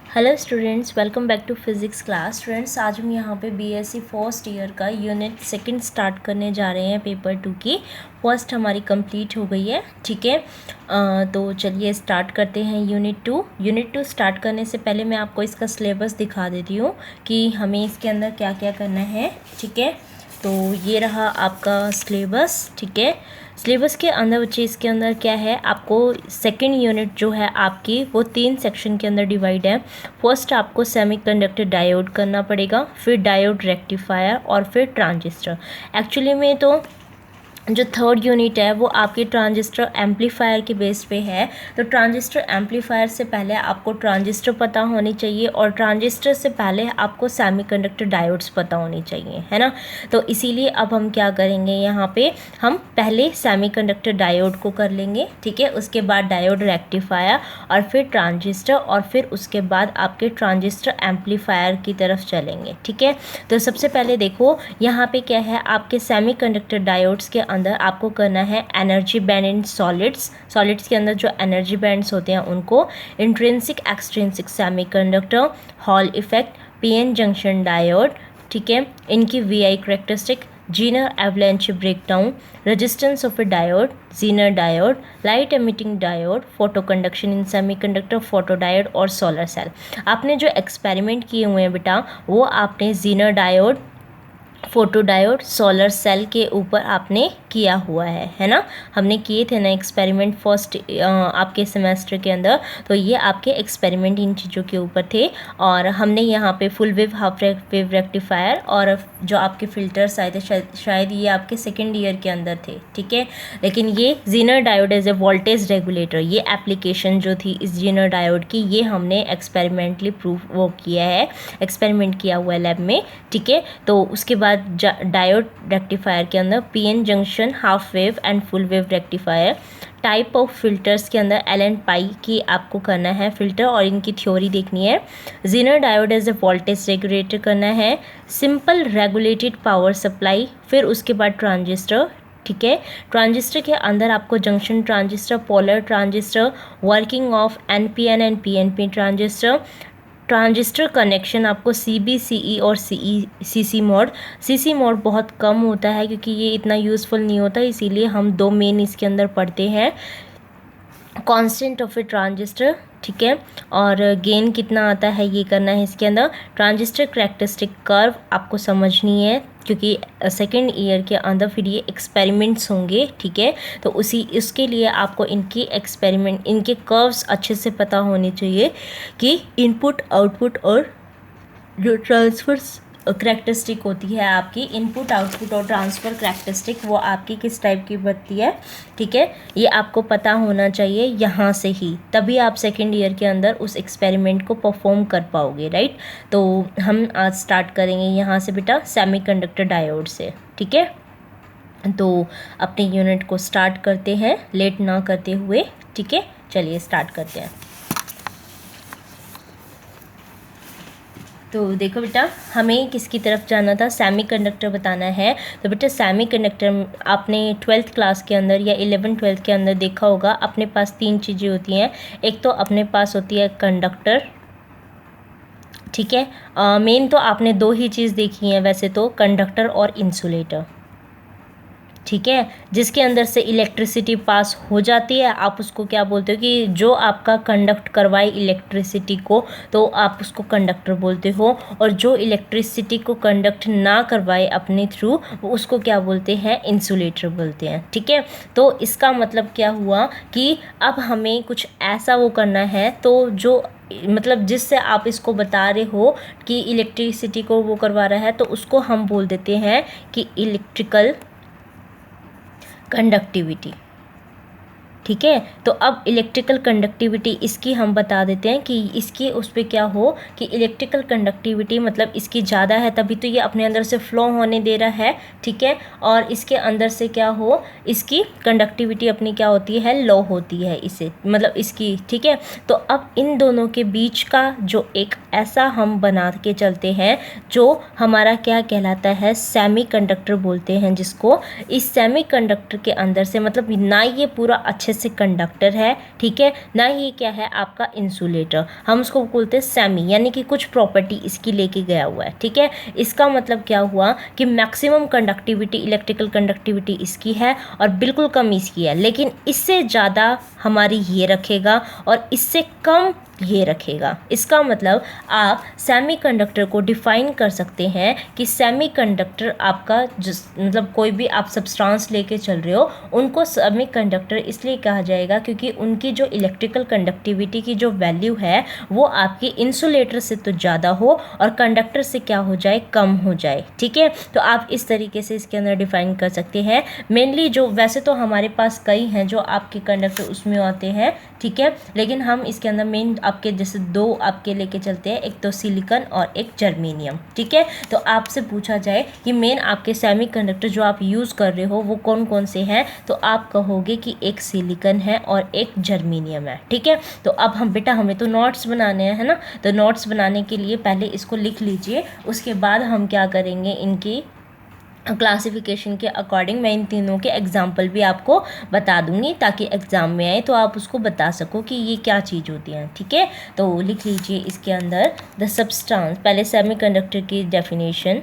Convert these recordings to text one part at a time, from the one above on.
Hello students, welcome back to physics class. Students, आज हम यहाँ पे बीएससी फर्स्ट ईयर का यूनिट सेकंड स्टार्ट करने जा रहे हैं। पेपर 2 की फर्स्ट हमारी कंप्लीट हो गई है। ठीक है, तो चलिए स्टार्ट करते हैं यूनिट टू स्टार्ट करने से पहले मैं आपको इसका सिलेबस दिखा देती हूँ कि हमें इसके अंदर क्या क्या करना है। ठीक है, तो ये रहा आपका सिलेबस। ठीक है, सिलेबस के अंदर बच्चे इसके अंदर क्या है, आपको सेकंड यूनिट जो है आपकी वो 3 सेक्शन के अंदर डिवाइड है। फर्स्ट आपको सेमीकंडक्टर डायोड करना पड़ेगा, फिर डायोड रेक्टिफायर और फिर ट्रांजिस्टर। एक्चुअली में तो जो थर्ड यूनिट है वो आपके ट्रांजिस्टर एम्पलीफायर के बेस पे है। तो ट्रांजिस्टर एम्पलीफायर से पहले आपको ट्रांजिस्टर पता होनी चाहिए और ट्रांजिस्टर से पहले आपको सेमीकंडक्टर डायोड्स पता होनी चाहिए, है ना। तो इसीलिए अब हम क्या करेंगे, यहाँ पे हम पहले सेमीकंडक्टर डायोड को कर लेंगे। ठीक है, उसके बाद डायोड रेक्टिफायर और फिर ट्रांजिस्टर और फिर उसके बाद आपके ट्रांजिस्टर एम्पलीफायर की तरफ चलेंगे। ठीक है, तो सबसे पहले देखो यहाँ पे क्या है, आपके सेमीकंडक्टर डायोड्स के अंदर आपको करना है एनर्जी बैंड इन सॉलिड्स के अंदर जो एनर्जी बैंड्स होते हैं उनको, intrinsic extrinsic semiconductor, Hall effect, PN junction diode. ठीक है, इनकी VI characteristic, Zener avalanche breakdown, resistance of a diode, Zener diode, light emitting diode, photo conduction in semiconductor, photo diode और सोलर सेल। आपने जो experiment किए हुए हैं बेटा, वो आपने Zener diode, photo diode, solar cell के ऊपर आपने किया हुआ है ना। हमने किए थे ना एक्सपेरिमेंट फर्स्ट आपके सेमेस्टर के अंदर। तो ये आपके एक्सपेरिमेंट इन चीज़ों के ऊपर थे। और हमने यहाँ पे full wave, half wave rectifier और जो आपके फ़िल्टर्स आए थे, शायद ये आपके सेकेंड ईयर के अंदर थे। ठीक है, लेकिन ये Zener diode as a voltage regulator, ये एप्लीकेशन जो थी इस जीनर डायोड की, ये हमने एक्सपेरिमेंटली प्रूफ वो किया है, एक्सपेरिमेंट किया हुआ है लैब में। ठीक है, तो उसके बाद डायोड रेक्टिफायर के अंदर PN junction, half wave and full wave rectifier. Type of filters के अंदर एल एंड पाई की आपको करना है फिल्टर और इनकी थ्योरी देखनी है। Zener diode as a voltage regulator करना है। सिंपल रेगुलेटेड पावर सप्लाई, फिर उसके बाद ट्रांजिस्टर। ठीक है, ट्रांजिस्टर के अंदर आपको junction transistor, polar transistor, working of NPN and PNP transistor, transistor connection आपको CB, CE और CC मोड। CC मोड बहुत कम होता है क्योंकि ये इतना यूज़फुल नहीं होता, इसीलिए हम 2 मेन इसके अंदर पढ़ते हैं। कांस्टेंट ऑफ ए ट्रांजिस्टर, ठीक है, और गेन कितना आता है ये करना है इसके अंदर। ट्रांजिस्टर करैक्टरिस्टिक कर्व आपको समझनी है क्योंकि सेकेंड ईयर के अंदर फिर ये एक्सपेरिमेंट्स होंगे। ठीक है, तो उसके लिए आपको इनकी एक्सपेरिमेंट, इनके कर्व्स अच्छे से पता होने चाहिए कि इनपुट आउटपुट और जो ट्रांसफर करैक्टरिस्टिक होती है आपकी, इनपुट आउटपुट और ट्रांसफ़र करैक्टरिस्टिक, वो आपकी किस टाइप की बनती है। ठीक है, ये आपको पता होना चाहिए यहाँ से ही, तभी आप सेकेंड ईयर के अंदर उस एक्सपेरिमेंट को परफॉर्म कर पाओगे, राइट। तो हम आज स्टार्ट करेंगे यहाँ से बेटा सेमीकंडक्टर डायोड से। ठीक है, तो अपने यूनिट को स्टार्ट करते हैं लेट ना करते हुए। ठीक है, चलिए स्टार्ट करते हैं। तो देखो बेटा, हमें किसकी तरफ जाना था, सेमीकंडक्टर बताना है। तो बेटा सेमीकंडक्टर आपने 12th क्लास के अंदर या 11th-12th के अंदर देखा होगा, अपने पास 3 चीज़ें होती हैं। एक तो अपने पास होती है कंडक्टर। ठीक है, मेन तो आपने 2 ही चीज़ देखी हैं वैसे तो, कंडक्टर और इंसुलेटर। ठीक है, जिसके अंदर से इलेक्ट्रिसिटी पास हो जाती है, आप उसको क्या बोलते हो कि जो आपका कंडक्ट करवाए इलेक्ट्रिसिटी को, तो आप उसको कंडक्टर बोलते हो। और जो इलेक्ट्रिसिटी को कंडक्ट ना करवाए अपने थ्रू, वो उसको क्या बोलते हैं, इंसुलेटर बोलते हैं। ठीक है, तो इसका मतलब क्या हुआ कि अब हमें कुछ ऐसा वो करना है, तो जो मतलब जिससे आप इसको बता रहे हो कि इलेक्ट्रिसिटी को वो करवा रहा है, तो उसको हम बोल देते हैं कि इलेक्ट्रिकल कंडक्टिविटी। ठीक है, तो अब इलेक्ट्रिकल कंडक्टिविटी इसकी हम बता देते हैं कि इसकी उस पर क्या हो कि इलेक्ट्रिकल कंडक्टिविटी मतलब इसकी ज़्यादा है, तभी तो ये अपने अंदर से फ्लो होने दे रहा है। ठीक है, और इसके अंदर से क्या हो, इसकी कंडक्टिविटी अपनी क्या होती है, लो होती है इसे, मतलब इसकी। ठीक है, तो अब इन दोनों के बीच का जो एक ऐसा हम बना के चलते हैं जो हमारा क्या कहलाता है, सेमीकंडक्टर बोलते हैं जिसको। इस सेमीकंडक्टर के अंदर से मतलब ना ये पूरा अच्छे जैसे कंडक्टर है, ठीक है, ना ही क्या है आपका इंसुलेटर। हम उसको बोलते हैं सेमी, यानी कि कुछ प्रॉपर्टी इसकी लेके गया हुआ है, ठीक है। इसका मतलब क्या हुआ कि मैक्सिमम कंडक्टिविटी, इलेक्ट्रिकल कंडक्टिविटी इसकी है और बिल्कुल कम इसकी है, लेकिन इससे ज़्यादा हमारी ये रखेगा और इससे कम ये रखेगा। इसका मतलब आप सेमीकंडक्टर को डिफाइन कर सकते हैं कि सेमीकंडक्टर आपका जिस मतलब कोई भी आप सब्सटेंस लेके चल रहे हो, उनको सेमीकंडक्टर इसलिए कहा जाएगा क्योंकि उनकी जो इलेक्ट्रिकल कंडक्टिविटी की जो वैल्यू है वो आपकी इंसुलेटर से तो ज़्यादा हो और कंडक्टर से क्या हो जाए, कम हो जाए, ठीक है। तो आप इस तरीके से इसके अंदर डिफाइन कर सकते हैं। मेनली जो वैसे तो हमारे पास कई हैं जो आपके कंडक्टर उसमें आते हैं, ठीक है, लेकिन हम इसके अंदर मेन आपके जैसे दो आपके लेके चलते हैं, एक तो सिलिकॉन और एक जर्मेनियम, ठीक है। तो आपसे पूछा जाए कि मेन आपके सेमीकंडक्टर जो आप यूज़ कर रहे हो वो कौन कौन से हैं, तो आप कहोगे कि एक सिलिकॉन है और एक जर्मेनियम है, ठीक है। तो अब हम बेटा हमें तो नोट्स बनाने हैं, है ना, तो नोट्स बनाने के लिए पहले इसको लिख लीजिए, उसके बाद हम क्या करेंगे, इनकी क्लासिफिकेशन के अकॉर्डिंग मैं इन तीनों के एग्जाम्पल भी आपको बता दूंगी ताकि एग्ज़ाम में आए तो आप उसको बता सको कि ये क्या चीज़ होती है, ठीक है। तो लिख लीजिए इसके अंदर द सब्सटेंस, पहले सेमीकंडक्टर की डेफिनेशन,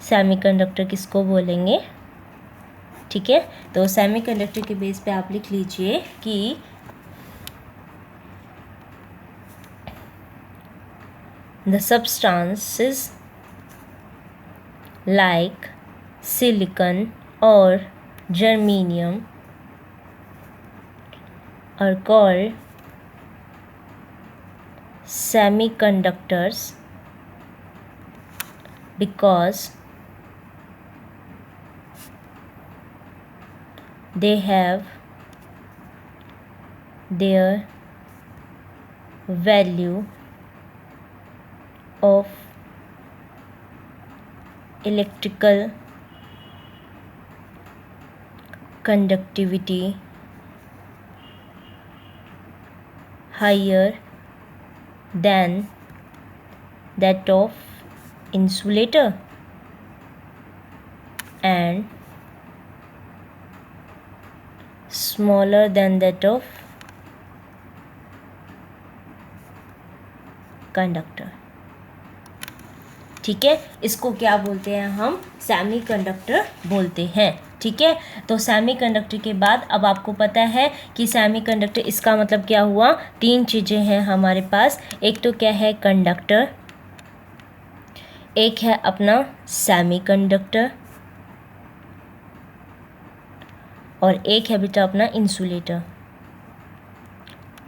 सेमीकंडक्टर किसको बोलेंगे, ठीक है। तो सेमीकंडक्टर के बेस पे आप लिख लीजिए कि the substances like silicon or germanium are called semiconductors because they have their value of electrical conductivity higher than that of insulator and smaller than that of conductor, ठीक है। इसको क्या बोलते हैं, हम सेमीकंडक्टर बोलते हैं, ठीक है। तो सेमीकंडक्टर के बाद अब आपको पता है कि सेमीकंडक्टर इसका मतलब क्या हुआ, तीन चीज़ें हैं हमारे पास, एक तो क्या है कंडक्टर, एक है अपना सेमीकंडक्टर और एक है बेटा अपना इंसुलेटर,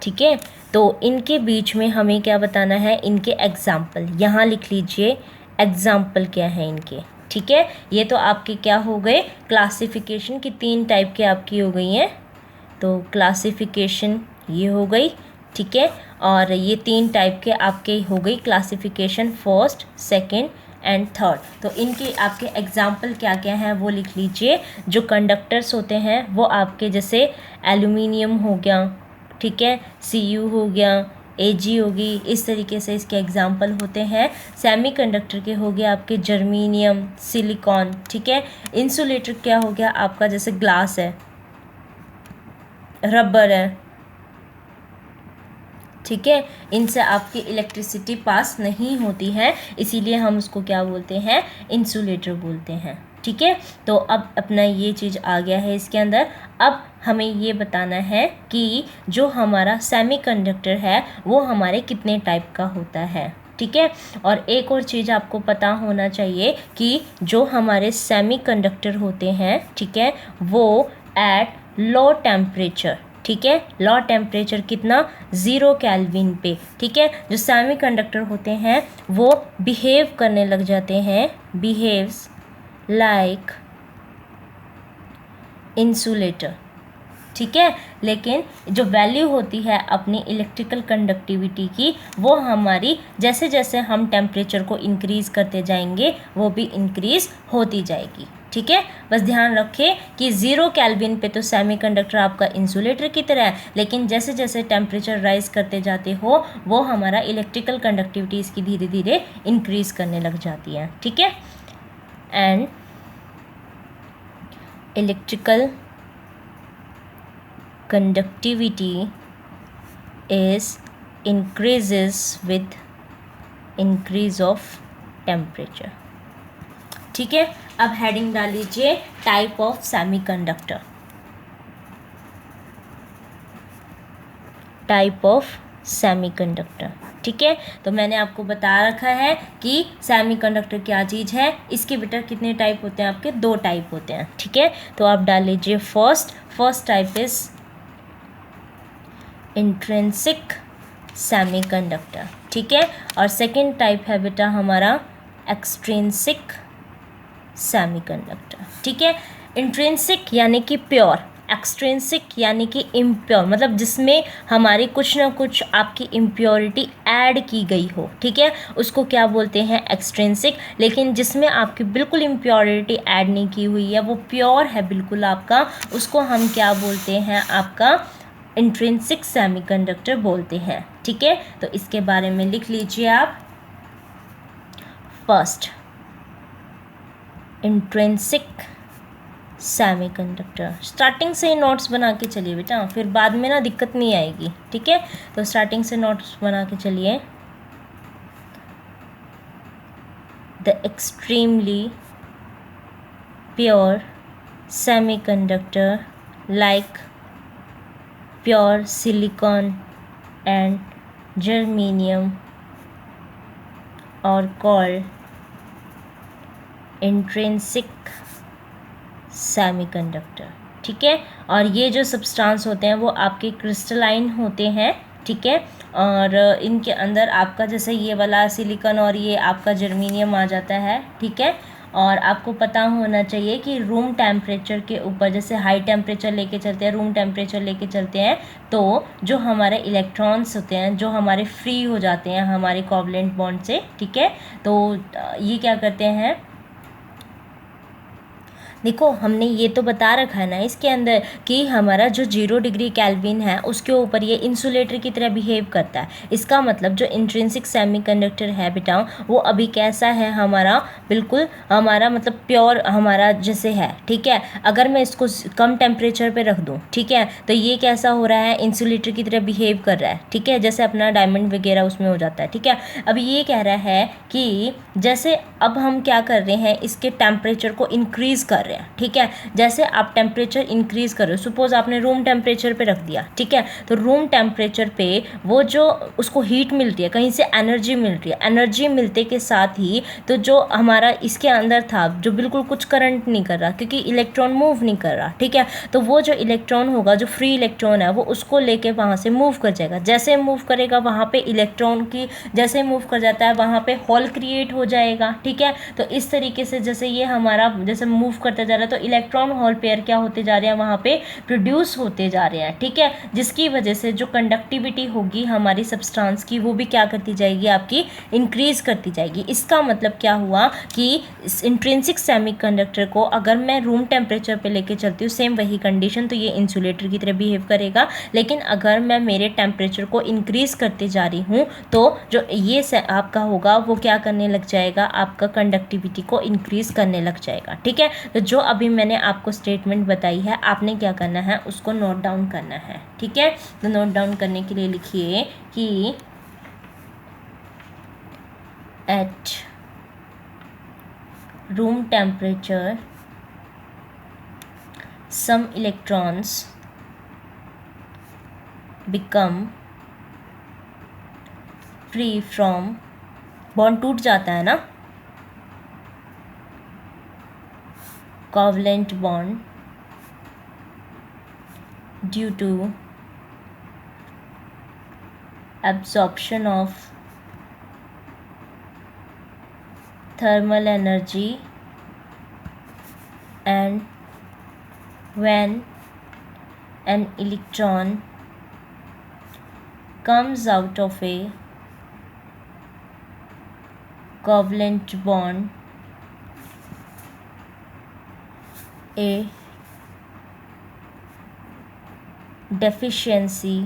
ठीक है। तो इनके बीच में हमें क्या बताना है, इनके एग्जाम्पल यहाँ लिख लीजिए, एग्जाम्पल क्या है इनके, ठीक है। ये तो आपके क्या हो गए, क्लासिफिकेशन की तीन टाइप के आपकी हो गई हैं, तो क्लासिफिकेशन ये हो गई, ठीक है, और ये तीन टाइप के आपके हो गई classification, first, second and third. तो इनके आपके एग्जाम्पल क्या क्या हैं वो लिख लीजिए। जो कंडक्टर्स होते हैं वो आपके जैसे एल्यूमिनियम हो गया, ठीक है, Cu हो गया, Ag होगी, इस तरीके से इसके एग्जाम्पल होते हैं। सेमीकंडक्टर के हो गया आपके जर्मेनियम, सिलिकॉन, ठीक है। इंसुलेटर क्या हो गया आपका, जैसे ग्लास है, रबर है, ठीक है, इनसे आपकी इलेक्ट्रिसिटी पास नहीं होती है, इसीलिए हम उसको क्या बोलते हैं, इंसुलेटर बोलते हैं, ठीक है। तो अब अपना ये चीज़ आ गया है इसके अंदर। अब हमें ये बताना है कि जो हमारा सेमीकंडक्टर है वो हमारे कितने टाइप का होता है, ठीक है। और एक और चीज़ आपको पता होना चाहिए कि जो हमारे सेमीकंडक्टर होते हैं, ठीक है, वो एट लो टेम्परेचर, ठीक है, लो टेम्परेचर कितना, 0 केल्विन पे, ठीक है, जो सेमीकंडक्टर होते हैं वो बिहेव करने लग जाते हैं, बिहेव्स लाइक इंसुलेटर, ठीक है। लेकिन जो वैल्यू होती है अपनी इलेक्ट्रिकल कंडक्टिविटी की वो हमारी जैसे जैसे हम टेम्परेचर को इंक्रीज़ करते जाएंगे वो भी इंक्रीज़ होती जाएगी, ठीक है। बस ध्यान रखें कि 0 केल्विन पे तो सेमीकंडक्टर आपका इंसुलेटर की तरह है, लेकिन जैसे जैसे टेम्परेचर राइज करते जाते हो वो हमारा इलेक्ट्रिकल कंडक्टिविटी इसकी धीरे धीरे इंक्रीज़ करने लग जाती है, ठीक है। And electrical conductivity is increases with increase of temperature। ठीक है, अब हेडिंग डाल लीजिए type of semiconductor. Type of semiconductor, ठीक है। तो मैंने आपको बता रखा है कि सेमीकंडक्टर क्या चीज़ है। इसके बेटा कितने टाइप होते हैं आपके? 2 टाइप होते हैं, ठीक है। तो आप डाल लीजिए first type is intrinsic semiconductor, ठीक है। और सेकंड टाइप है बेटा हमारा एक्सट्रिंसिक सेमीकंडक्टर, ठीक है। इंट्रिंसिक यानी कि प्योर, एक्सट्रिंसिक यानी कि इम्प्योर, मतलब जिसमें हमारी कुछ ना कुछ आपकी इम्प्योरिटी ऐड की गई हो, ठीक है, उसको क्या बोलते हैं? एक्सट्रिंसिक। लेकिन जिसमें आपकी बिल्कुल इम्प्योरिटी ऐड नहीं की हुई है, वो प्योर है बिल्कुल आपका, उसको हम क्या बोलते हैं? आपका इंट्रिंसिक सेमीकंडक्टर बोलते हैं, ठीक है। तो इसके बारे में लिख लीजिए आप। First, intrinsic semiconductor. स्टार्टिंग से ही नोट्स बना के चलिए बेटा, फिर बाद में ना दिक्कत नहीं आएगी, ठीक है। तो स्टार्टिंग से नोट्स बना के चलिए। The extremely pure semiconductor like pure silicon and germanium और कॉल्ड इंट्रिंसिक सेमीकंडक्टर, ठीक है। और ये जो सब्सटेंस होते हैं वो आपके क्रिस्टलाइन होते हैं, ठीक है। और इनके अंदर आपका जैसे ये वाला सिलिकॉन और ये आपका जर्मेनियम आ जाता है, ठीक है। और आपको पता होना चाहिए कि रूम टेम्परेचर के ऊपर, जैसे हाई टेम्परेचर लेके चलते हैं, रूम टेम्परेचर लेके चलते हैं, तो जो हमारे इलेक्ट्रॉन्स होते हैं जो हमारे फ्री हो जाते हैं हमारे कोवलेंट बॉन्ड से, ठीक है। तो ये क्या करते हैं? देखो हमने ये तो बता रखा है ना इसके अंदर कि हमारा जो 0 डिग्री केल्विन है उसके ऊपर ये इंसुलेटर की तरह बिहेव करता है। इसका मतलब जो इंट्रिंसिक सेमीकंडक्टर है बेटा वो अभी कैसा है? हमारा बिल्कुल हमारा मतलब प्योर हमारा जैसे है, ठीक है। अगर मैं इसको कम टेम्परेचर पे रख दूँ, ठीक है, तो ये कैसा हो रहा है? इंसुलेटर की तरह बिहेव कर रहा है, ठीक है, जैसे अपना डायमंड वगैरह उसमें हो जाता है, ठीक है। अब ये कह रहा है कि जैसे अब हम क्या कर रहे हैं? इसके टेम्परेचर को इंक्रीज़ कर रहे हैं, ठीक है। जैसे आप टेम्परेचर इंक्रीज़ कर रहे हो, सपोज आपने रूम टेम्परेचर पे रख दिया, ठीक है, तो रूम टेम्परेचर पे वो जो उसको हीट मिलती है, कहीं से एनर्जी मिल रही है, एनर्जी मिलते के साथ ही तो जो हमारा इसके अंदर था जो बिल्कुल कुछ करंट नहीं कर रहा क्योंकि इलेक्ट्रॉन मूव नहीं कर रहा, ठीक है, तो वो जो इलेक्ट्रॉन होगा जो फ्री इलेक्ट्रॉन है वो उसको लेके वहाँ से मूव कर जाएगा। जैसे मूव करेगा वहाँ पे इलेक्ट्रॉन की जैसे मूव कर जाता है वहाँ पे होल क्रिएट हो जाएगा, ठीक है। तो इस तरीके से जैसे ये हमारा जैसे मूव करता जा रहा है तो इलेक्ट्रॉन होल पेयर क्या होते जा रहे हैं? वहाँ पे प्रोड्यूस होते जा रहे हैं, ठीक है, जिसकी वजह से जो कंडक्टिविटी होगी हमारी सब्सटेंस की वो भी क्या करती जाएगी? आपकी इंक्रीज करती जाएगी। इसका मतलब क्या हुआ कि इंट्रिंसिक सेमीकंडक्टर को अगर मैं रूम टेम्परेचर पे लेके चलती हूँ सेम वही कंडीशन, तो ये इंसुलेटर की तरह बिहेव करेगा। लेकिन अगर मैं मेरे टेम्परेचर को इंक्रीज करते जा रही हूँ तो जो ये आपका होगा वो क्या करने लग जाएगा? आपका कंडक्टिविटी को इंक्रीज करने लग जाएगा, ठीक है। तो जो अभी मैंने आपको स्टेटमेंट बताई है आपने क्या करना है? उसको नोट डाउन करना है, ठीक है। तो नोट डाउन करने के लिए लिखिए कि at room temperature some electrons become free from, bond टूट जाता है ना, covalent bond due to absorption of thermal energy, and when an electron comes out of a covalent bond, a deficiency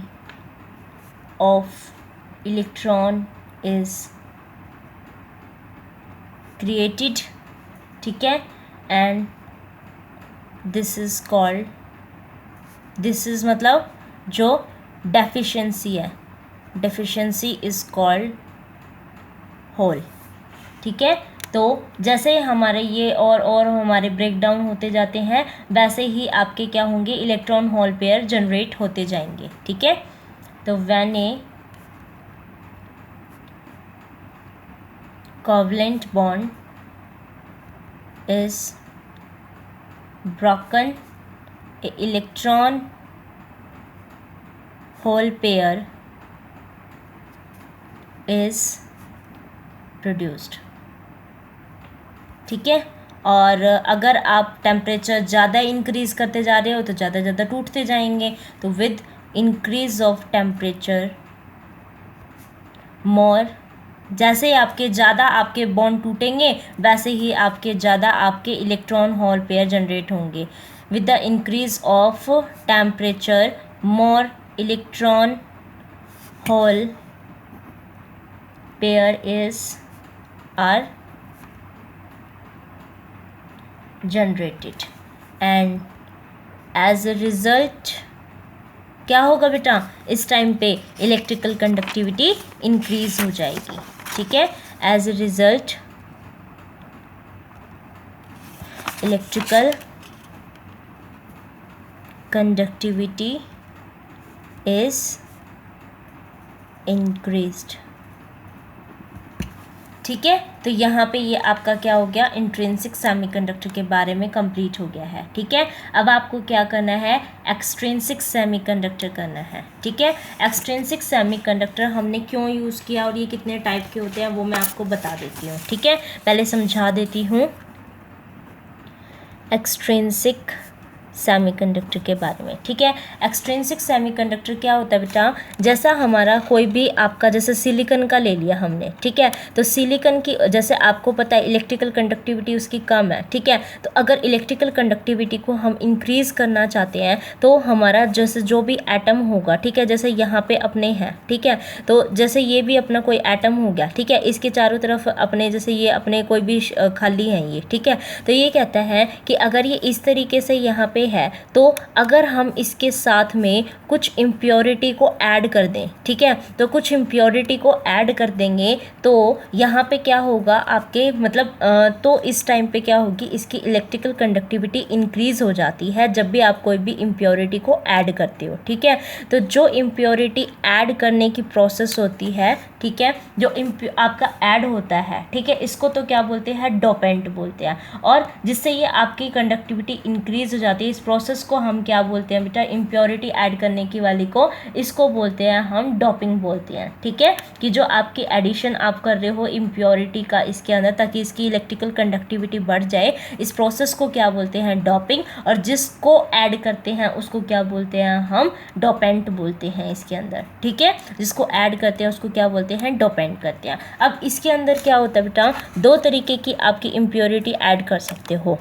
of electron is created, ठीक है, and this is called this is मतलब जो deficiency है, deficiency is called whole. ठीक है, तो जैसे हमारे ये और हमारे ब्रेक डाउन होते जाते हैं वैसे ही आपके क्या होंगे, इलेक्ट्रॉन होल पेयर जनरेट होते जाएंगे। ठीक है, तो when A covalent bond is broken, a electron hole pair is produced। ठीक है, और अगर आप टेम्परेचर ज़्यादा इंक्रीज़ करते जा रहे हो तो ज़्यादा ज़्यादा टूटते जाएंगे। तो विद इंक्रीज ऑफ टेम्परेचर मोर, जैसे ही आपके ज़्यादा आपके बॉन्ड टूटेंगे वैसे ही आपके ज़्यादा आपके इलेक्ट्रॉन होल पेयर जनरेट होंगे। With the increase of temperature more electron hole pair is are generated and as a result क्या होगा बेटा, इस टाइम पे इलेक्ट्रिकल कंडक्टिविटी इंक्रीज हो जाएगी। ठीक है, as a result electrical conductivity is increased. ठीक है, तो यहाँ पे ये आपका क्या हो गया, इंट्रिंसिक सेमीकंडक्टर के बारे में कंप्लीट हो गया है। ठीक है, अब आपको क्या करना है, एक्सट्रिंसिक सेमीकंडक्टर करना है। ठीक है, एक्सट्रिंसिक सेमीकंडक्टर हमने क्यों यूज़ किया और ये कितने टाइप के होते हैं वो मैं आपको बता देती हूँ। ठीक है, पहले समझा देती हूँ एक्सट्रिंसिक सेमीकंडक्टर के बारे में। ठीक है, एक्सट्रिंसिक सेमीकंडक्टर क्या होता है बेटा, जैसा हमारा कोई भी आपका जैसे सिलिकॉन का ले लिया हमने। ठीक है, तो सिलिकॉन की जैसे आपको पता है इलेक्ट्रिकल कंडक्टिविटी उसकी कम है। ठीक है, तो अगर इलेक्ट्रिकल कंडक्टिविटी को हम इंक्रीज़ करना चाहते हैं तो हमारा जैसे जो भी एटम होगा, ठीक है, जैसे यहाँ पे अपने हैं, ठीक है, तो जैसे ये भी अपना कोई एटम हो गया, ठीक है, इसके चारों तरफ अपने जैसे ये अपने कोई भी खाली हैं ये। ठीक है, तो ये कहता है कि अगर ये इस तरीके से यहाँ पे है तो अगर हम इसके साथ में कुछ इम्प्योरिटी को ऐड कर दें, ठीक है, तो कुछ इम्प्योरिटी को ऐड कर देंगे तो यहाँ पे क्या होगा आपके मतलब तो इस टाइम पे क्या होगी, इसकी इलेक्ट्रिकल कंडक्टिविटी इंक्रीज़ हो जाती है जब भी आप कोई भी इम्प्योरिटी को ऐड करते हो। ठीक है, तो जो इम्प्योरिटी ऐड करने की प्रोसेस होती है, ठीक है, जो आपका ऐड होता है, ठीक है, इसको तो क्या बोलते हैं, डोपेंट बोलते हैं, और जिससे ये आपकी कंडक्टिविटी इंक्रीज़ हो जाती है, इस प्रोसेस को हम क्या बोलते हैं बेटा, इम्प्योरिटी ऐड करने की वाली को, इसको बोलते हैं हम डोपिंग बोलते हैं। ठीक है, कि जो आपकी एडिशन आप कर रहे हो इम्प्योरिटी का इसके अंदर ताकि इसकी इलेक्ट्रिकल कंडक्टिविटी बढ़ जाए, इस प्रोसेस को क्या बोलते हैं, डोपिंग, और जिसको ऐड करते हैं उसको क्या बोलते हैं, हम डोपेंट बोलते हैं इसके अंदर। ठीक है, जिसको ऐड करते हैं उसको क्या बोलते हैं, डोपेंट करते हैं। अब इसके अंदर क्या होता है बेटा, दो तरीके की आपकी इम्प्योरिटी ऐड कर सकते हो,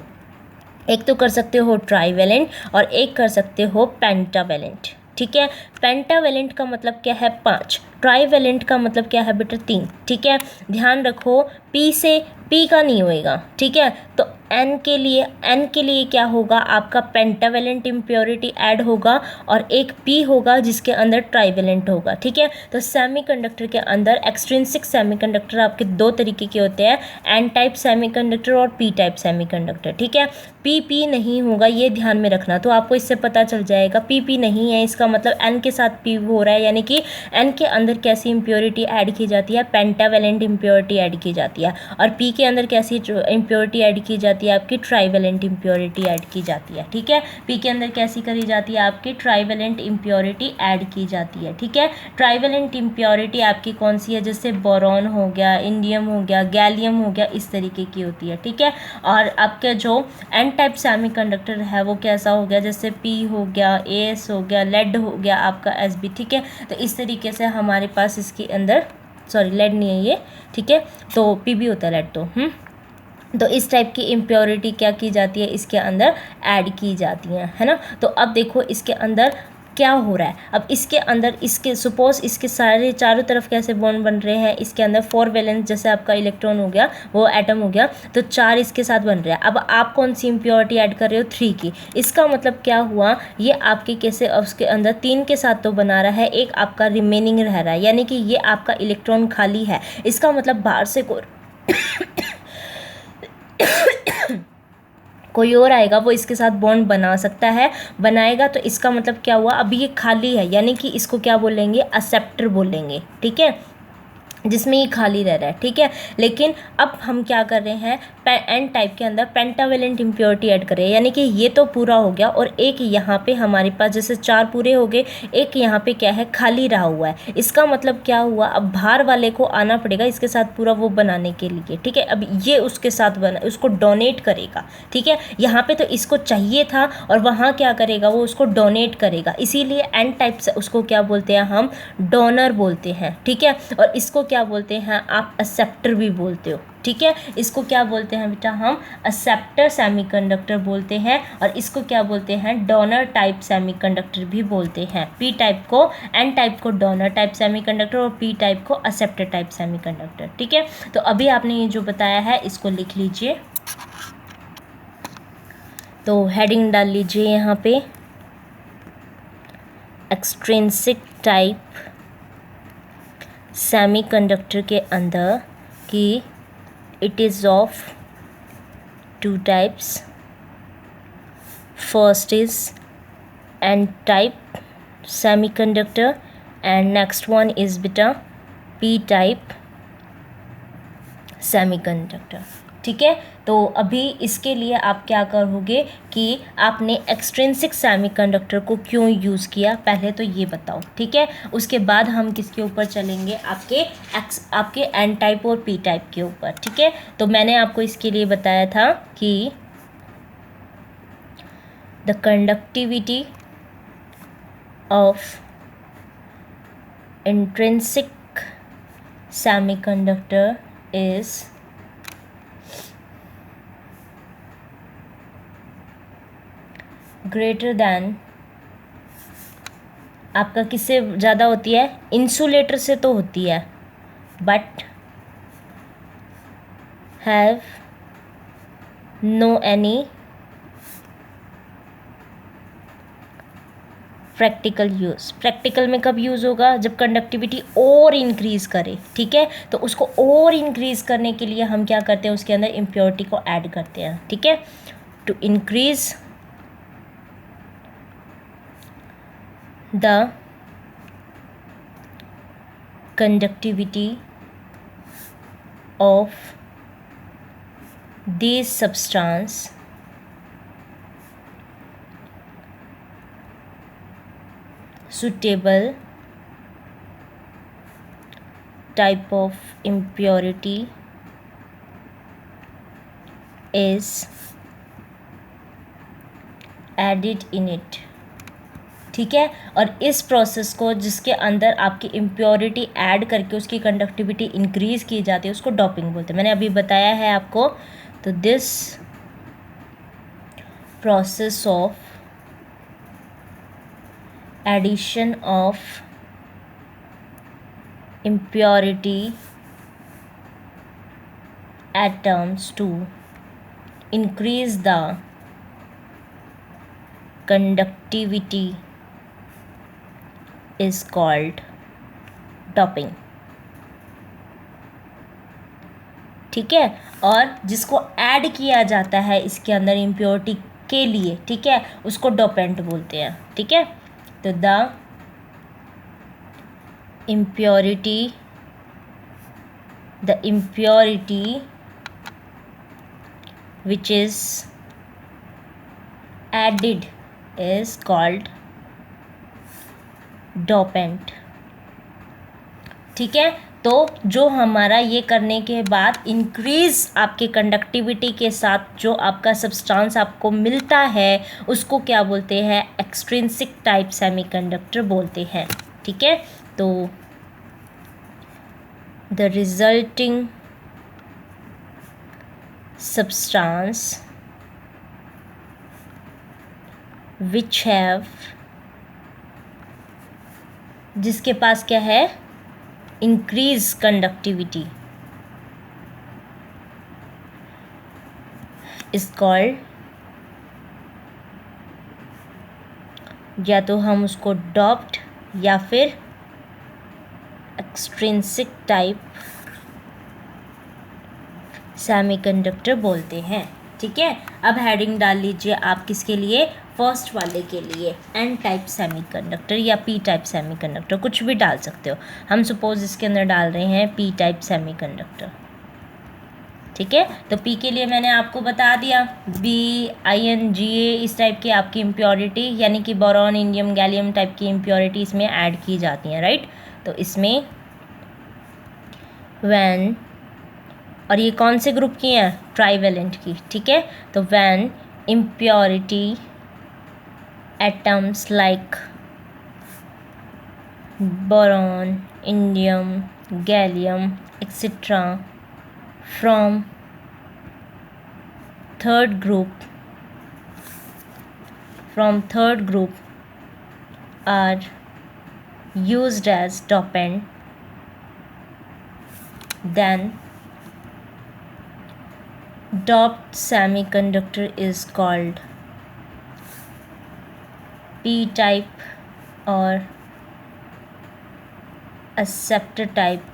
एक तो कर सकते हो ट्राईवेलेंट और एक कर सकते हो पेंटावेलेंट। ठीक है, पेंटावेलेंट का मतलब क्या है, 5, ट्राईवेलेंट का मतलब क्या है बेटा, 3। ठीक है, ध्यान रखो पी से पी का नहीं होएगा। ठीक है, तो एन के लिए क्या होगा, आपका पेंटावेलेंट इम्प्योरिटी ऐड होगा और एक पी होगा जिसके अंदर ट्राईवेलेंट होगा। ठीक है, तो सेमीकंडक्टर के अंदर एक्सट्रिंसिक सेमीकंडक्टर आपके दो तरीके के होते हैं, एन टाइप सेमीकंडक्टर और पी टाइप सेमीकंडक्टर। ठीक है, पी नहीं होगा, ये ध्यान में रखना, तो आपको इससे पता चल जाएगा पी नहीं है, इसका मतलब एन के साथ पी हो रहा है, यानी कि एन के अंदर कैसी इम्प्योरिटी ऐड की जाती है, पेंटावेलेंट इम्प्योरिटी ऐड की जाती है, और पी के अंदर कैसी इम्प्योरिटी ऐड की जाती है, आपकी ट्राईवेलेंट इम्प्योरिटी ऐड की जाती है। ठीक है, पी के अंदर कैसी करी जाती है, आपकी ट्राईवेलेंट इम्प्योरिटी ऐड की जाती है। ठीक है, ट्राईवेलेंट इम्प्योरिटी आपकी कौन सी है, जैसे बोरॉन हो गया, इंडियम हो गया, गैलियम हो गया, इस तरीके की होती है। ठीक है, और आपके जो एन टाइप सेमीकंडक्टर है वो कैसा हो गया, जैसे पी हो गया, एस हो गया, लेड हो गया आपका एसबी। ठीक है, तो इस तरीके से हमारे पास इसके अंदर, सॉरी लेड नहीं है ये, ठीक है, तो पी भी होता है लेड, तो इस टाइप की इम्प्योरिटी क्या की जाती है, इसके अंदर ऐड की जाती है ना। तो अब देखो इसके अंदर क्या हो रहा है। अब इसके अंदर इसके सपोज इसके सारे चारों तरफ कैसे बॉन्ड बन रहे हैं, इसके अंदर 4 वैलेंस जैसे आपका इलेक्ट्रॉन हो गया, वो एटम हो गया, तो 4 इसके साथ बन रहे हैं। अब आप कौन सी इम्प्योरिटी ऐड कर रहे हो, 3 की। इसका मतलब क्या हुआ, ये आपके कैसे उसके अंदर 3 के साथ तो बना रहा है, एक आपका रिमेनिंग रह रहा है, यानी कि ये आपका इलेक्ट्रॉन खाली है। इसका मतलब बाहर से कोई और आएगा वो इसके साथ बॉन्ड बना सकता है, बनाएगा, तो इसका मतलब क्या हुआ, अभी ये खाली है, यानी कि इसको क्या बोलेंगे, एक्सेप्टर बोलेंगे, ठीक है, जिसमें ये खाली रह रहा है, ठीक है। लेकिन अब हम क्या कर रहे हैं, एन टाइप के अंदर पेंटावेलेंट इम्प्योरिटी ऐड कर रहे हैं, यानी कि ये तो पूरा हो गया और एक यहाँ पे हमारे पास जैसे 4 पूरे हो गए, एक यहाँ पे क्या है, खाली रहा हुआ है। इसका मतलब क्या हुआ, अब बाहर वाले को आना पड़ेगा इसके साथ पूरा वो बनाने के लिए, ठीक है। अब ये उसके साथ बना, उसको डोनेट करेगा, ठीक है। यहाँ पे तो इसको चाहिए था और वहाँ क्या करेगा, वो उसको डोनेट करेगा, इसीलिए एन टाइप से उसको क्या बोलते हैं, हम डोनर बोलते हैं, ठीक है। और इसको क्या बोलते हैं, आप एक्सेप्टर भी बोलते हो, ठीक है। इसको क्या बोलते हैं बेटा, हम एक्सेप्टर सेमीकंडक्टर बोलते हैं, और इसको क्या बोलते हैं, डोनर टाइप सेमीकंडक्टर भी बोलते हैं। पी टाइप को, एन टाइप को डोनर टाइप सेमीकंडक्टर और पी टाइप को एक्सेप्टर टाइप सेमीकंडक्टर, ठीक है। तो अभी आपने ये जो बताया है इसको लिख लीजिए, तो हेडिंग डाल लीजिए यहाँ पे, एक्सट्रिंसिक टाइप सेमीकंडक्टर के अंदर कि it is of 2 types. First is N type semiconductor and next one is beta P type semiconductor, ठीक है। तो अभी इसके लिए आप क्या करोगे कि आपने एक्सट्रिंसिक सेमीकंडक्टर को क्यों यूज़ किया, पहले तो ये बताओ, ठीक है। उसके बाद हम किसके ऊपर चलेंगे, आपके एन टाइप और पी टाइप के ऊपर, ठीक है। तो मैंने आपको इसके लिए बताया था कि the conductivity of intrinsic semiconductor is greater than, आपका किससे ज़्यादा होती है, इंसुलेटर से तो होती है, but have no any practical use. Practical में कब यूज़ होगा, जब कंडक्टिविटी और इंक्रीज़ करे, ठीक है। तो उसको और इंक्रीज़ करने के लिए हम क्या करते हैं, उसके अंदर इम्प्योरिटी को ऐड करते हैं, ठीक है। To increase the conductivity of this substance suitable type of impurity is added in it, ठीक है। और इस प्रोसेस को जिसके अंदर आपकी इम्प्योरिटी ऐड करके उसकी कंडक्टिविटी इंक्रीज़ की जाती है उसको डोपिंग बोलते हैं, मैंने अभी बताया है आपको। तो this process of addition of impurity atoms to increase the conductivity is called doping, ठीक है। और जिसको ऐड किया जाता है इसके अंदर इम्प्योरिटी के लिए, ठीक है, उसको डोपेंट बोलते हैं, ठीक है। तो the impurity which is added is called dopant, ठीक है। तो जो हमारा ये करने के बाद इंक्रीज़ आपके कंडक्टिविटी के साथ जो आपका सब्सटेंस आपको मिलता है उसको क्या बोलते हैं, एक्सट्रिंसिक टाइप सेमीकंडक्टर बोलते हैं, ठीक है। तो the resulting substance which have जिसके पास क्या है, इंक्रीज कंडक्टिविटी, इज कॉल्ड, या तो हम उसको डॉप्ड या फिर एक्सट्रिंसिक टाइप सेमीकंडक्टर बोलते हैं। ठीक है, अब हेडिंग डाल लीजिए आप किसके लिए, फर्स्ट वाले के लिए, एन टाइप सेमीकंडक्टर या पी टाइप सेमीकंडक्टर, कुछ भी डाल सकते हो। हम सपोज इसके अंदर डाल रहे हैं पी टाइप सेमीकंडक्टर। ठीक है, तो पी के लिए मैंने आपको बता दिया, BiNGa इस टाइप की आपकी इम्प्योरिटी, यानी कि बोरॉन, इंडियम, गैलियम टाइप की इम्प्योरिटी इसमें ऐड की जाती हैं, राइट। तो इसमें व्हेन, और ये कौन से ग्रुप की हैं, ट्राइवेलेंट की। ठीक है, तो when impurity atoms like boron, indium, gallium, etc. from third group are used as dopant, then doped semiconductor is called p-type or acceptor type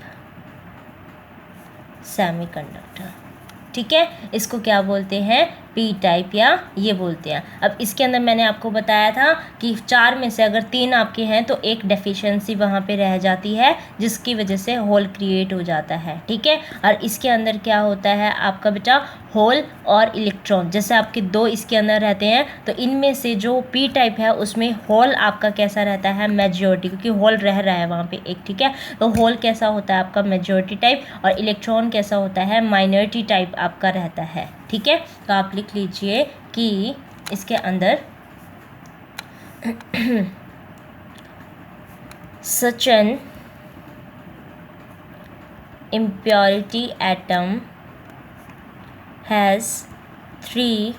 semiconductor. ठीक है, इसको क्या बोलते हैं, पी टाइप या ये बोलते हैं। अब इसके अंदर मैंने आपको बताया था कि 4 में से अगर 3 आपके हैं तो एक डेफिशिएंसी वहाँ पे रह जाती है, जिसकी वजह से होल क्रिएट हो जाता है। ठीक है, और इसके अंदर क्या होता है आपका बेटा, होल और इलेक्ट्रॉन, जैसे आपके 2 इसके अंदर रहते हैं, तो इनमें से जो पी टाइप है उसमें होल आपका कैसा रहता है, मेजॉरिटी, क्योंकि होल रह रहा है वहाँ पे एक। ठीक है, तो होल कैसा होता है आपका, मेजॉरिटी टाइप, और इलेक्ट्रॉन कैसा होता है, माइनॉरिटी टाइप आपका रहता है। ठीक है, तो आप लिख लीजिए कि इसके अंदर such an impurity atom has 3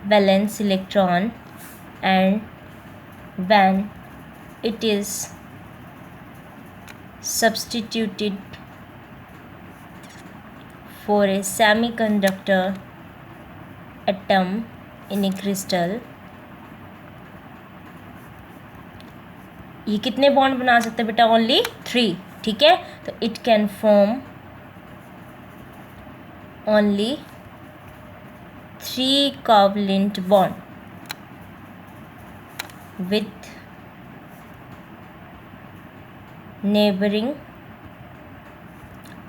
valence electron, and when it is substituted for a semiconductor atom in a crystal, ये कितने बॉन्ड बना सकते हैं बेटा, ओनली 3। ठीक है, तो it can form only 3 covalent bond with neighbouring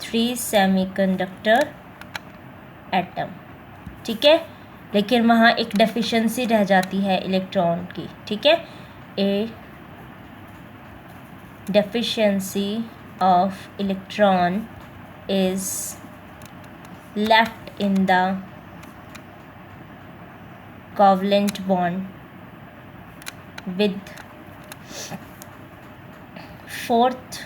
3 semiconductor atom. ठीक है, लेकिन वहाँ एक डेफिशिएंसी रह जाती है इलेक्ट्रॉन की। ठीक है, ए deficiency of electron is left in the covalent bond with 4th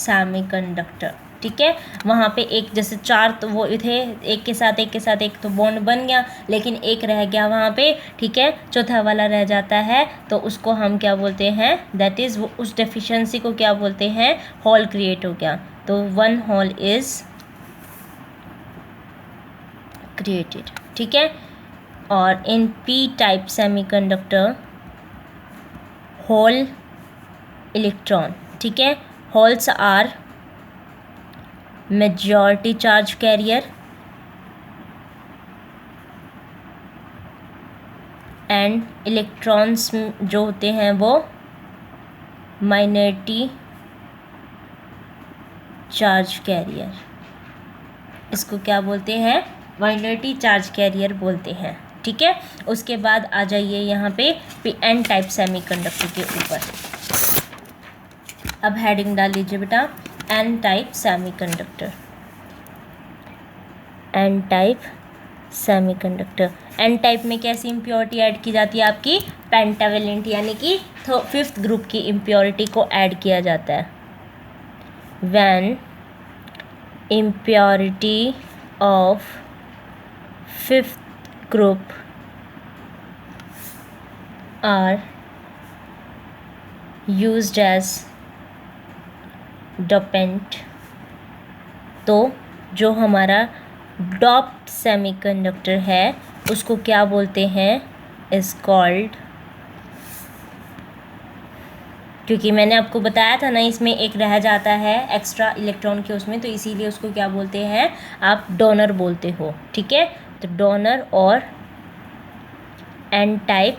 semiconductor। ठीक है, वहाँ पे एक, जैसे 4 तो वो थे, एक के साथ एक तो बॉन्ड बन गया, लेकिन एक रह गया वहाँ पे। ठीक है, चौथा वाला रह जाता है, तो उसको हम क्या बोलते हैं, दैट इज़ उस डेफिशिएंसी को क्या बोलते हैं, होल क्रिएट हो गया, तो 1 होल इज़ क्रिएटेड। ठीक है, और in P type semiconductor hole electron, ठीक है, holes are majority charge carrier and electrons जो होते हैं वो माइनॉरिटी चार्ज कैरियर। इसको क्या बोलते हैं, माइनॉरिटी चार्ज कैरियर बोलते हैं। ठीक है, उसके बाद आ जाइए यहाँ पे एन टाइप सेमीकंडक्टर के ऊपर। अब हेडिंग डाल लीजिए बेटा, N type semiconductor. N type semiconductor, N type में कैसी इम्प्योरिटी ऐड की जाती है आपकी, पेंटावेलेंट, यानी कि 5th ग्रुप की इम्प्योरिटी को ऐड किया जाता है। When impurity of 5th group are used as dopant. तो जो हमारा डॉप्ड सेमीकंडक्टर है उसको क्या बोलते हैं, इज कॉल्ड, क्योंकि मैंने आपको बताया था ना इसमें एक रह जाता है एक्स्ट्रा इलेक्ट्रॉन के उसमें, तो इसीलिए उसको क्या बोलते हैं, आप डोनर बोलते हो। ठीक है, तो डोनर और एन टाइप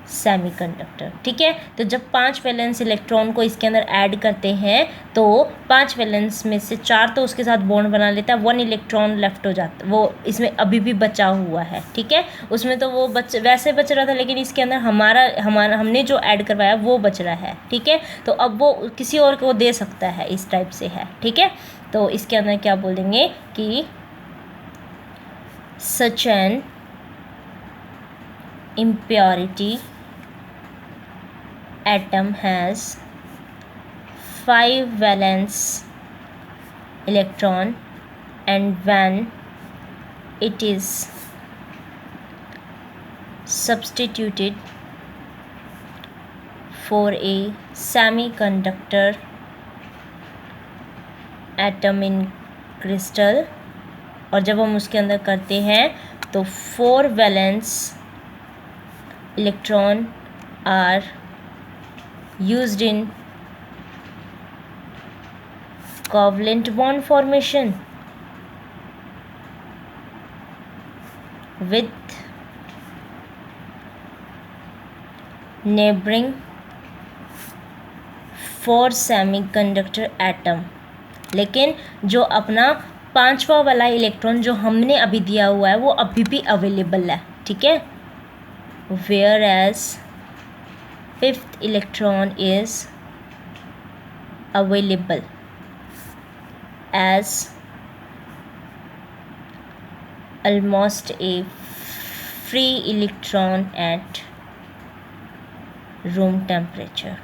सेमीकंडक्टर। ठीक है, तो जब 5 वैलेंस इलेक्ट्रॉन को इसके अंदर ऐड करते हैं तो 5 वैलेंस में से 4 तो उसके साथ बॉन्ड बना लेता है, 1 इलेक्ट्रॉन लेफ्ट हो जाता, वो इसमें अभी भी बचा हुआ है। ठीक है, उसमें तो वो वैसे बच रहा था, लेकिन इसके अंदर हमारा हमने जो ऐड करवाया वो बच रहा है। ठीक है, तो अब वो किसी और को दे सकता है, इस टाइप से है। ठीक है, तो इसके अंदर क्या बोलेंगे कि such an impurity atom has 5 valence electron, and when it is substituted for a semiconductor atom in crystal, और जब हम उसके अंदर करते हैं तो 4 valence electron are used in covalent bond formation with neighboring 4 semiconductor atom। लेकिन जो अपना 5वां वाला इलेक्ट्रॉन जो हमने अभी दिया हुआ है वो अभी भी अवेलेबल है। ठीक है, whereas 5th electron is available as almost a free electron at room temperature।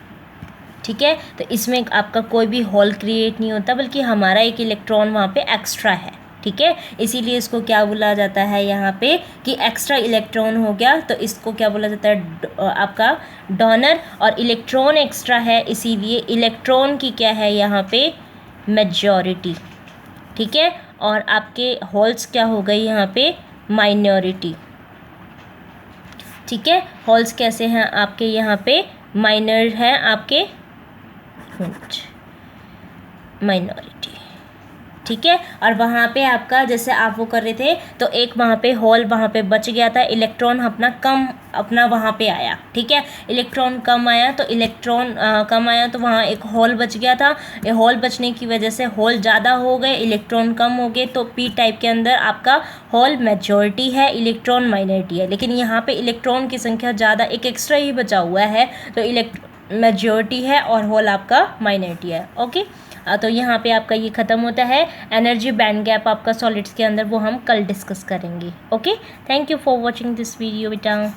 ठीक है, तो इसमें आपका कोई भी होल क्रिएट नहीं होता, बल्कि हमारा एक इलेक्ट्रॉन वहाँ पे एक्स्ट्रा है। ठीक है, इसीलिए इसको क्या बोला जाता है यहाँ पे कि एक्स्ट्रा इलेक्ट्रॉन हो गया, तो इसको क्या बोला जाता है, आपका डोनर। और इलेक्ट्रॉन एक्स्ट्रा है, इसीलिए इलेक्ट्रॉन की क्या है यहाँ पे, मेजॉरिटी। ठीक है, और आपके होल्स क्या हो गई यहाँ पे, माइनॉरिटी। ठीक है, होल्स कैसे हैं आपके यहाँ पे, माइनर हैं आपके, माइनॉरिटी। ठीक है, और वहाँ पे आपका जैसे आप वो कर रहे थे तो एक वहाँ पे होल वहाँ पे बच गया था, इलेक्ट्रॉन अपना वहाँ पे आया। ठीक है, इलेक्ट्रॉन कम आया तो वहाँ एक होल बच गया था। ये होल बचने की वजह से होल ज़्यादा हो गए, इलेक्ट्रॉन कम हो गए, तो पी टाइप के अंदर आपका होल मेजॉरिटी है, इलेक्ट्रॉन माइनॉरिटी है। लेकिन यहाँ पे इलेक्ट्रॉन की संख्या ज़्यादा, एक एक्स्ट्रा ही बचा हुआ है, तो मेजॉरिटी है और होल आपका माइनॉरिटी है। ओके, तो यहाँ पे आपका ये ख़त्म होता है। एनर्जी बैंड गैप आपका सॉलिड्स के अंदर वो हम कल डिस्कस करेंगे। Okay, thank you for watching this video बेटा।